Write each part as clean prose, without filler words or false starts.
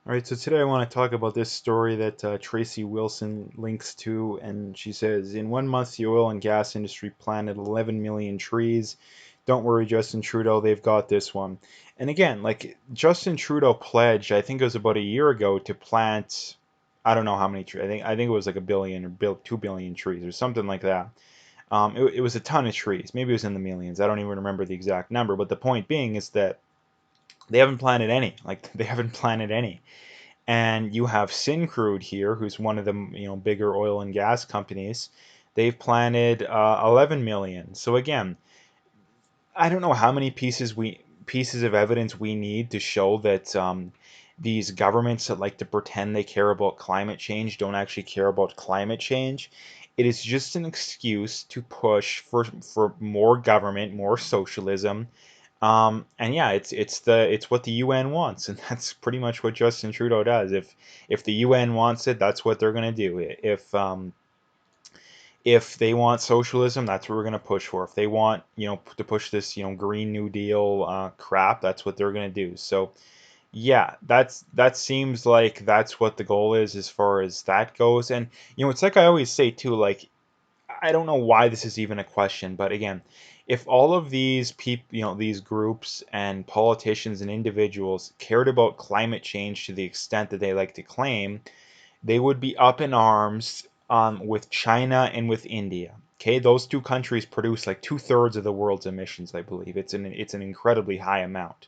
All right, so today I want to talk about this story that Tracy Wilson links to, and she says, in 1 month, the oil and gas industry planted 11 million trees. Don't worry, Justin Trudeau, they've got this one. And again, like Justin Trudeau pledged, I think it was about a year ago, to plant, I don't know how many trees. I think it was like a billion or 2 billion trees or something like that. It was a ton of trees. Maybe it was in the millions. I don't even remember the exact number. But the point being is that they haven't planted any. Like they haven't planted any. And you have Syncrude here, who's one of the bigger oil and gas companies. They've planted 11 million. So again, I don't know how many pieces of evidence we need to show that these governments that like to pretend they care about climate change don't actually care about climate change. It is just an excuse to push for more government, more socialism, and yeah, it's what the UN wants, and that's pretty much what Justin Trudeau does. If the UN wants it, that's what they're gonna do. If they want socialism, that's what we're gonna push for. If they want to push this Green New Deal crap, that's what they're gonna do. So yeah, that seems like that's what the goal is as far as that goes. And it's like I always say too, like I don't know why this is even a question, but again, if all of these people, these groups and politicians and individuals cared about climate change to the extent that they like to claim, they would be up in arms with China and with India. Okay, those two countries produce like 2/3 of the world's emissions, I believe. It's an incredibly high amount.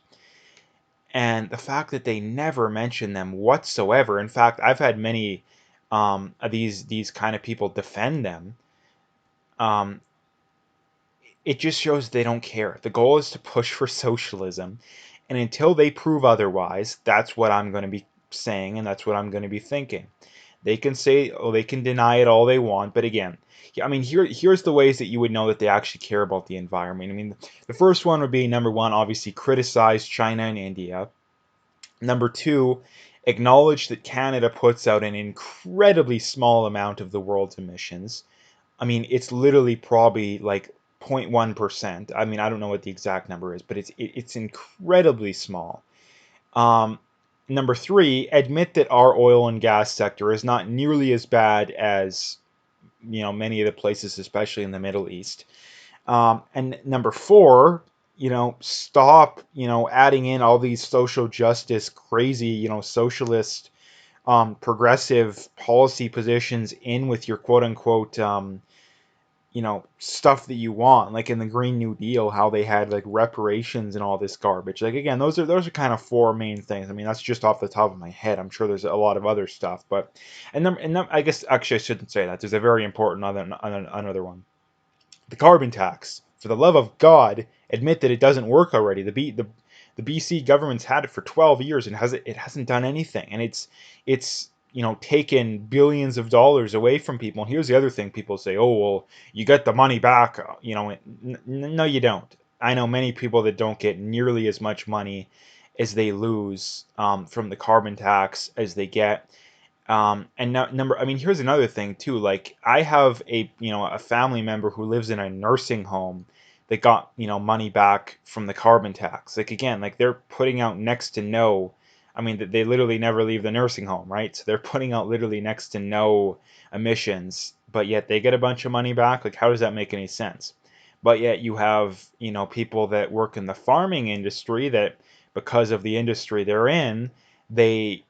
And the fact that they never mention them whatsoever. In fact, I've had many of these kind of people defend them. Um, it just shows they don't care. The goal is to push for socialism, and until they prove otherwise, that's what I'm going to be saying, and that's what I'm going to be thinking. They can say, oh, they can deny it all they want, but again, I mean, here's the ways that you would know that they actually care about the environment. I mean, the first one would be number one, obviously, criticize China and India. Number two, acknowledge that Canada puts out an incredibly small amount of the world's emissions. I mean, it's literally probably like 0.1%. I mean, I don't know what the exact number is, but it's incredibly small. Um, Number three, admit that our oil and gas sector is not nearly as bad as many of the places, especially in the Middle East. And number four, stop adding in all these social justice, crazy socialist, progressive policy positions in with your quote unquote stuff that you want, like in the Green New Deal, how they had like reparations and all this garbage. Like again, those are kind of four main things. I mean, that's just off the top of my head. I'm sure there's a lot of other stuff, but I guess actually I shouldn't say that. There's a very important another one. The carbon tax. For the love of God, admit that it doesn't work already. The BC government's had it for 12 years and it hasn't done anything, and it's taken billions of dollars away from people. And here's the other thing: people say, "Oh, well, you get the money back." No, you don't. I know many people that don't get nearly as much money as they lose from the carbon tax as they get. And no, number, I mean, here's another thing too. Like, I have a family member who lives in a nursing home that got, money back from the carbon tax. Like, again, like they're putting out next to no, I mean, they literally never leave the nursing home, right? So they're putting out literally next to no emissions, but yet they get a bunch of money back. Like, how does that make any sense? But yet you have, people that work in the farming industry that because of the industry they're in, they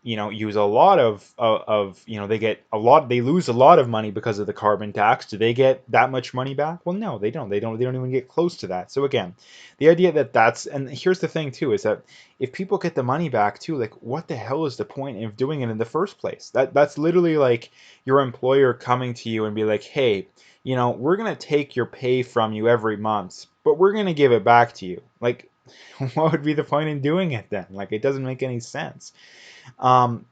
use a lot of they get a lot, they lose a lot of money because of the carbon tax. Do they get that much money back? Well, no, they don't even get close to that. So again, the idea that that's, and here's the thing too, is that if people get the money back too, like what the hell is the point of doing it in the first place? That's literally like your employer coming to you and be like, hey, we're going to take your pay from you every month, but we're going to give it back to you. Like, what would be the point in doing it then? Like, it doesn't make any sense. um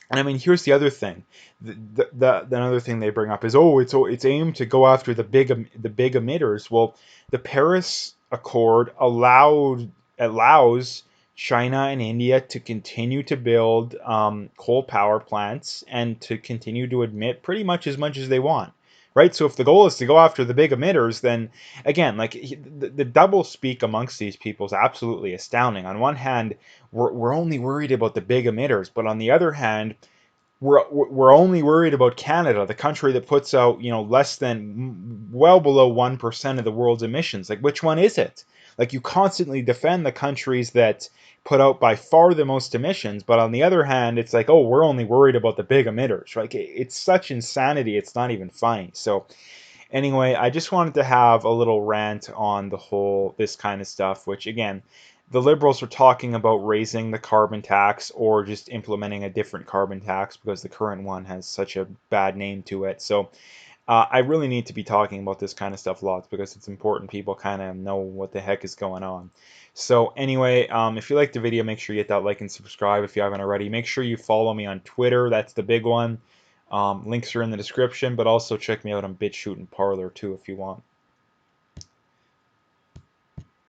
and I mean, here's the other thing. The another thing they bring up is, oh, it's aimed to go after the big emitters. Well, the Paris Accord allows China and India to continue to build coal power plants and to continue to emit pretty much as they want, right? So if the goal is to go after the big emitters, then again, like the double speak amongst these people is absolutely astounding. On one hand, we're only worried about the big emitters, but on the other hand, we're only worried about Canada, the country that puts out, less than, well below 1% of the world's emissions. Like, which one is it? Like, you constantly defend the countries that put out by far the most emissions, but on the other hand, it's like, oh, we're only worried about the big emitters. Like, it's such insanity, it's not even funny. So anyway, I just wanted to have a little rant on the whole this kind of stuff, which again, the liberals are talking about raising the carbon tax or just implementing a different carbon tax because the current one has such a bad name to it. So I really need to be talking about this kind of stuff lots because it's important people kind of know what the heck is going on. So anyway, if you liked the video, make sure you hit that like and subscribe if you haven't already. Make sure you follow me on Twitter. That's the big one. Links are in the description, but also check me out on BitChute and Parler too if you want.